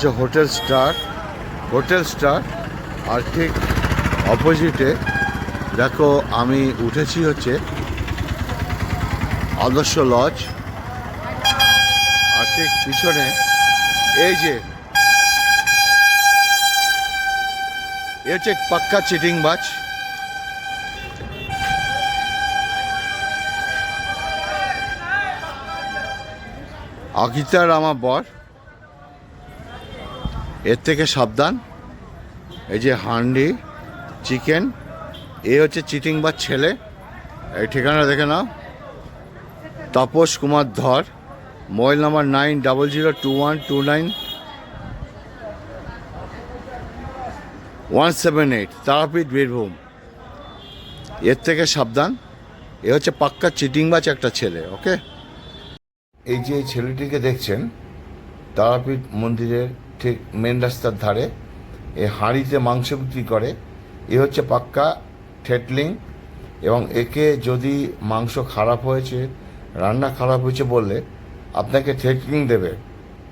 Hotel star আর ঠিক অপোজিটে দেখো আমি উঠেছি হচ্ছে আদর্শ লজ আর ঠিক পিছনে এই যে এ হচ্ছে পাক্কা চিটিংবাজ। আকিতার আমার বর, এর থেকে সাবধান। এই যে হান্ডি চিকেন, এ হচ্ছে চিটিংবাজ ছেলে। এই ঠিকানা দেখে নাও, তাপস কুমার ধর, মোবাইল নাম্বার 9021291178, তারাপীঠ, বীরভূম। এর থেকে সাবধান, এ হচ্ছে পাক্কা চিটিংবাজ একটা ছেলে। ওকে, এই যে ছেলেটিকে দেখছেন তারাপীঠ মন্দিরের ঠিক মেন রাস্তার ধারে, এ হাঁড়িতে মাংস বিক্রি করে। এ হচ্ছে পাক্কা থেটলিং, এবং একে যদি মাংস খারাপ হয়েছে, রান্না খারাপ হয়েছে বললে আপনাকে থেটলিং দেবে।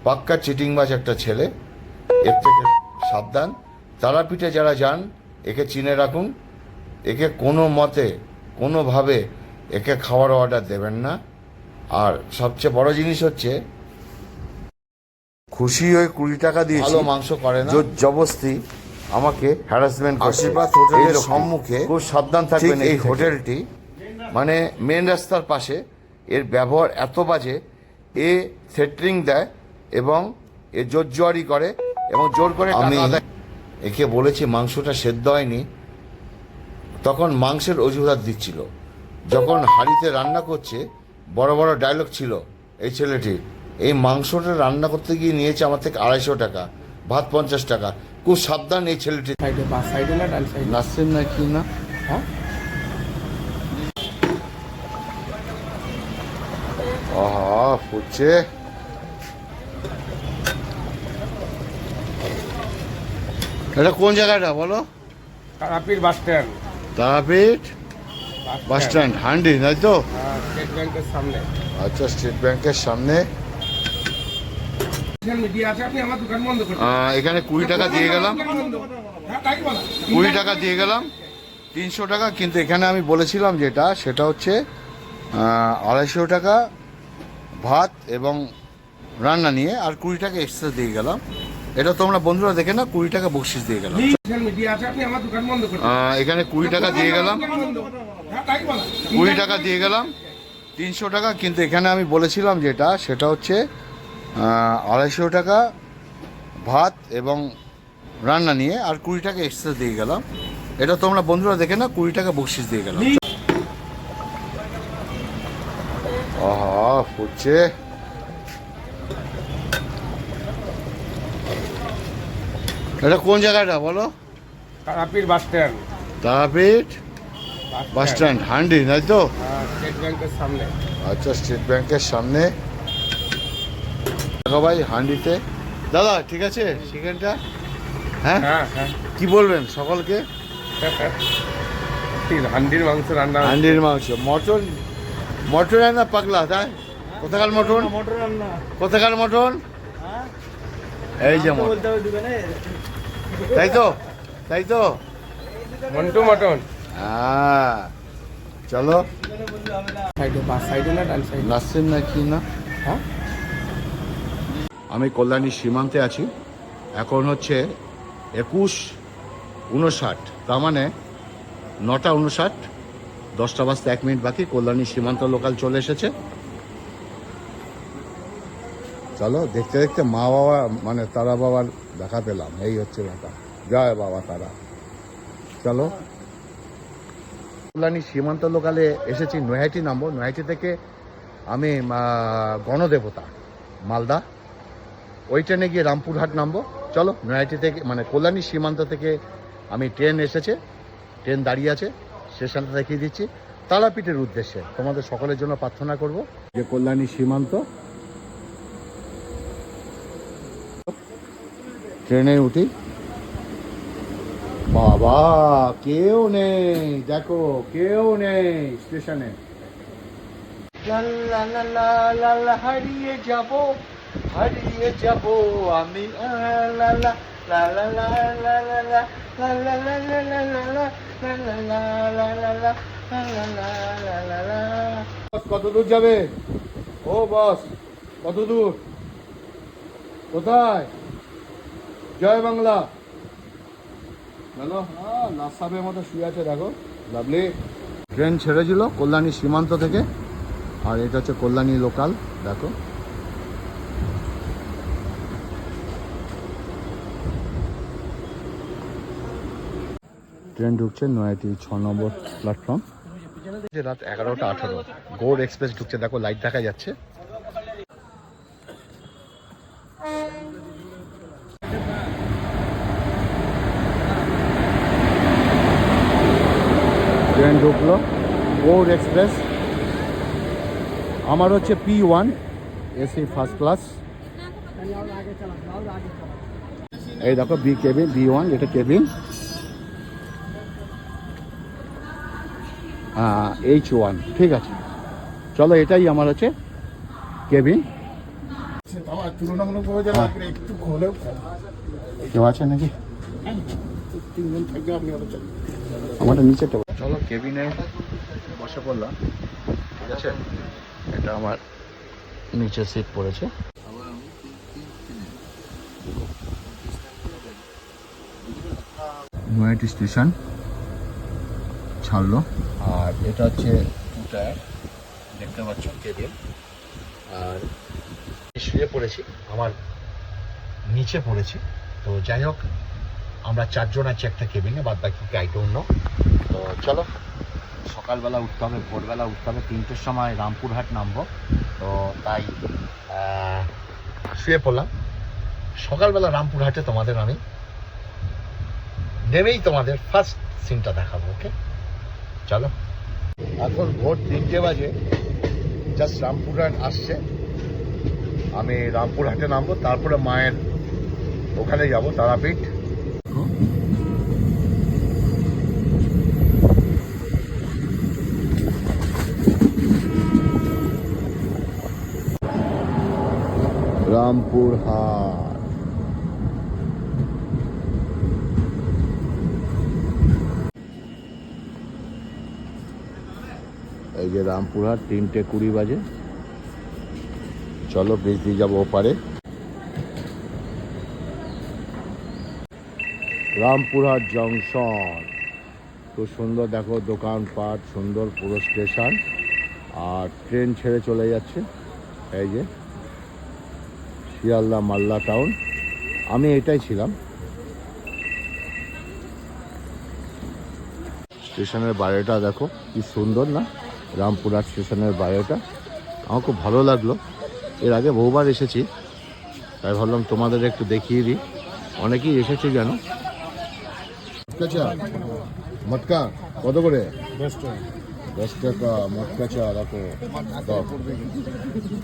পাক্কা চিটিংবাজ একটা ছেলে, এর থেকে সাবধান। তারাপীঠে যারা যান একে চিনে রাখুন। একে কোনো মতে কোনোভাবে একে খাওয়ার অর্ডার দেবেন না। আর সবচেয়ে বড় জিনিস হচ্ছে, খুশি হয়ে 20 টাকা দিয়ে ভালো মাংস করে না, জোর জবরদস্তি আমাকে হ্যারাসমেন্ট করছে। আশীর্বাদ হোটেলের সম্মুখে খুব সাবধান থাকবেন। এই হোটেলটি মানে মেন রাস্তার পাশে, এর ব্যবহার এত বাজে। এ থ্রেটনিং দেয় এবং এ জোর জোয়ারি করে এবং জোর করে আমি একে বলেছি মাংসটা সেদ্ধ হয়নি, তখন মাংসের অজুহাত দিচ্ছিল। যখন হাঁড়িতে রান্না করছে, বড় বড় ডায়লগ ছিল এই ছেলেটির। এই মাংসটা রান্না করতে গিয়ে নিয়েছে আমার থেকে 250 টাকা, ভাত 50 টাকা। খুব সাবধান এই ছেলেটি। নাসিম না কি না, হ্যাঁ ফুটছে। এটা কোন জায়গাটা বলো? Tarapith bus stand. Tarapith bus stand, handi, তাই তো? স্টেট ব্যাংকের সামনে। আচ্ছা, স্টেট ব্যাংকের সামনে। এখানে 20 টাকা দিয়ে গেলাম, 20 টাকা দিয়ে গেলাম, 300 টাকা। কিন্তু এখানে আমি বলেছিলাম যেটা, সেটা হচ্ছে 250 টাকা ভাত এবং রান্না নিয়ে, আর 20 টাকা এক্সট্রা দিয়ে গেলাম। এটা তোমরা বন্ধুরা দেখে না, 20 টাকা বকশিস দিয়ে গেলাম। এখানে 20 টাকা দিয়ে গেলাম, 20 টাকা দিয়ে গেলাম, 300 টাকা। কিন্তু এখানে আমি বলেছিলাম যেটা, সেটা হচ্ছে 250 টাকা ভাত এবং রান্না নিয়ে, আর 20 টাকা এক্সট্রা দিয়ে গেলাম। এটা তোমরা বন্ধুরা দেখে না, 20 টাকা বকশিস দিয়ে গেলাম। ফুটছে। এটা কোন জায়গাটা বলো? Tarapith bus stand. Tarapith bus stand, handi, তাই তো? স্টেট ব্যাংকের সামনে। আচ্ছা, স্টেট ব্যাংকের সামনে। ভাই হান্ডিতে দাদা, ঠিক আছে চিকেনটা? হ্যাঁ হ্যাঁ, কি বলবেন সকলকে? হান্ডির মাংস রান্না, হান্ডির মাংস। মটন, মটন না পাগলা, তাই? কোথাকার মটন? কোথাকার মটন? এই যে মটন, তাই তো? তাই তো, মন্টু মটন। হ্যাঁ, চলো। নাসিম না কি না, হ্যাঁ। আমি কল্যাণী সীমান্তে আছি। এখন হচ্ছে 21:59, তার মানে 9:59, 10টা বাজতে 1 মিনিট বাকি। কল্যাণী সীমান্ত লোকাল চলে এসেছে। চলো, দেখতে দেখতে মা বাবা মানে তারা বাবার দেখা পেলাম। এই হচ্ছে ব্যাপার। জয় বাবা তারা। চলো, কল্যাণী সীমান্ত লোকালে এসেছি। নৈহাটি নামবো। নৈহাটি থেকে আমি গণদেবতা মালদা, ওই ট্রেনে গিয়ে রামপুরহাট নামবো। চলো, নৈহাটি থেকে মানে কল্যাণী সীমান্ত থেকে আমি ট্রেন এসেছে, ট্রেন দাঁড়িয়ে আছে, স্টেশনটা দেখিয়ে দিচ্ছি। তারাপীঠের উদ্দেশ্যে তোমাদের সকলের জন্য প্রার্থনা করব যে কল্যাণী সীমান্ত। ট্রেনে উঠি, বাবা কেউ নেই, দেখো কেউ নেই স্টেশনে। লা লা লা লা লা হারিয়ে যাব, হারিয়ে দিয়ে যাব আমি লা লা লা লা লা লা লা লা লা লা লা লা লা লা লা লা লা। কত দূর যাবে? ও বস, কত দূর? কোথায়? জয় বাংলা। চলো, নাসাবের মতো শুয়ে আছে, দেখো লাভলি। ট্রেন ছেড়েছিল কল্যাণী সীমান্ত থেকে, আর এটা হচ্ছে কল্যাণী লোকাল, দেখো। ট্রেন ঢুকছে নয়াটি 6 নম্বর প্ল্যাটফর্ম। রাত 11:18 গৌড় এক্সপ্রেস ঢুকছে, দেখো লাইট দেখা যাচ্ছে। ট্রেন ঢুকলো গৌড় এক্সপ্রেস। আমার হচ্ছে P1 এসি ফার্স্ট ক্লাস। এই দেখো বি কেবিন, B1 এটা কেবিন। H1, ঠিক আছে, চলো এটাই আমার হচ্ছে কেবিন। তুলনামূলকভাবে যেন একটু হলেও কম। কেউ আছে নাকি? তিনজন থাকবে, আপনি আমারটা নিচেটা। চলো কেবিনে বসে পড়লাম, ঠিক আছে। এটা আমার নিচে সিট পড়েছে। নয়াটি স্টেশন ছাড়লো, আর এটা হচ্ছে 2 টায়ার, দেখতে পাচ্ছ কেবিন। আর শুয়ে পড়েছি, আমার নিচে পড়েছি। তো যাই হোক, আমরা 4 জন আছি একটা কেবিনে, বাদ বাকি আই ডোন্ট নো। তো চলো, সকালবেলা উঠতে হবে, ভোরবেলা উঠতে হবে, 3টের সময় রামপুরহাট নামবো। তো তাই শুয়ে পড়লাম। সকালবেলা রামপুরহাটে তোমাদের আমি নেমেই তোমাদের ফার্স্ট সিনটা দেখাবো, ওকে? চলো, এখন ভোর 3টে বাজে, জাস্ট রামপুরহাট আসছে। আমি রামপুরহাটে নামবো, তারপরে মায়ের ওখানে যাব, তারাপীঠ। রামপুরহাট, এই যে রামপুরহাট, 3:20 বাজে। চলো ব্রিজ দিয়ে যাবো ওপারে। রামপুরহাট জংশন খুব সুন্দর, দেখো দোকানপাট, সুন্দর পুরো স্টেশন। আর ট্রেন ছেড়ে চলে যাচ্ছে, এই যে শিয়ালদা মালদা টাউন। আমি এটাই ছিলাম। স্টেশনের বাইরেটা দেখো কি সুন্দর না, রামপুরহাট স্টেশনের বাইরেটা। আমার খুব ভালো লাগলো, এর আগে বহুবার এসেছি, তাই ভাবলাম তোমাদের একটু দেখিয়ে দিই। অনেকেই এসেছে জানো। মটকা কত করে? 10 টাকা মটকা চা, দেখো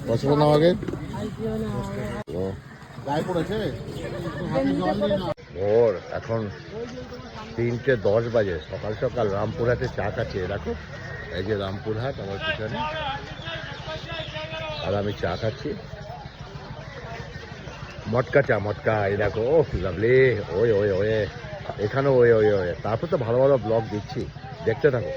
কত নাও আগে। ওর এখন 3:10 বাজে, সকাল সকাল রামপুরহাটে চা খাচ্ছে, দেখো এই যে রামপুরহাট আমার পিছনে, আর আমি চা খাচ্ছি মটকা চা, মটকা। এই দেখো, ও লাভলি। ওই ওই ওই এখানেও ওই ওই ওই। তারপর তো ভালো ভালো ব্লগ দিচ্ছি, দেখতে থাকো।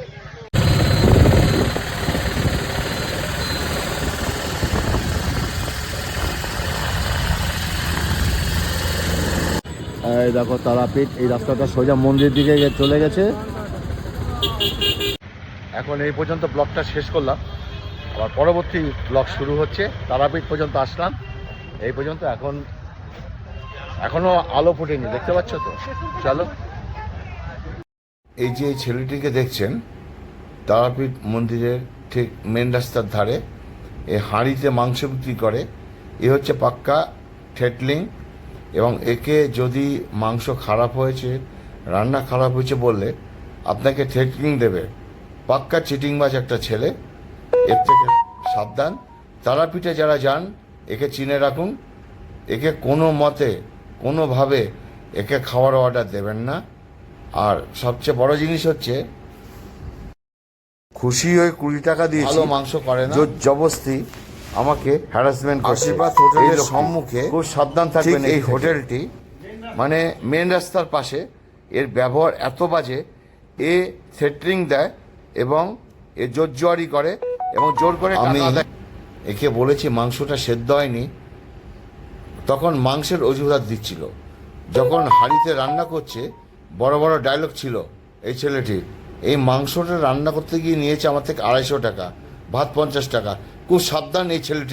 এই দেখো তারাপীঠ, এই রাস্তাটা সোজা মন্দির দিকে চলে গেছে। এখন এই পর্যন্ত ব্লগটা শেষ করলাম, আবার পরবর্তী ব্লগ শুরু হচ্ছে। তারাপীঠ পর্যন্ত আসলাম, এই পর্যন্ত। এখনো আলো ফুটেনি, দেখতে পাচ্ছ তো। চলো, এই যে এই ছেলেটিকে দেখছেন, তারাপীঠ মন্দিরের ঠিক মেন রাস্তার ধারে এই হাঁড়িতে মাংস বিক্রি করে। এ হচ্ছে পাক্কা ঠেটলিং, এবং একে যদি মাংস খারাপ হয়েছে, রান্না খারাপ হয়েছে বললে আপনাকে ঠেটলিং দেবে। পাক্কা চিটিংবাজ একটা ছেলে, এর থেকে সাবধান। তারাপীঠে যারা যান একে চিনে রাখুন। একে কোনো মতে কোনোভাবে একে খাওয়ার অর্ডার দেবেন না। আর সবচেয়ে বড় জিনিস হচ্ছে, খুশি হয়ে 20 টাকা দিয়ে ভালো মাংস করে না, জোর জবস্তি আমাকে হ্যারাসমেন্ট করছে। আশীর্বাদ হোটেলের সম্মুখে খুব সাবধান থাকবেন। এই হোটেলটি মানে মেন রাস্তার পাশে, এর ব্যবহার এত বাজে, এ থ্রেটনিং দেয় এবং এ জোরজুয়ারি করে এবং জোর করে আমি একে বলেছি মাংসটা সেদ্ধ হয়নি, তখন মাংসের অজুহাত দিচ্ছিল। যখন হাঁড়িতে রান্না করছে, বড় বড় ডায়লগ ছিল এই ছেলেটির। এই মাংসটা রান্না করতে গিয়ে নিয়েছে আমার থেকে 250 টাকা, ভাত 50 টাকা। খুব সাবধান এই ছেলেটি।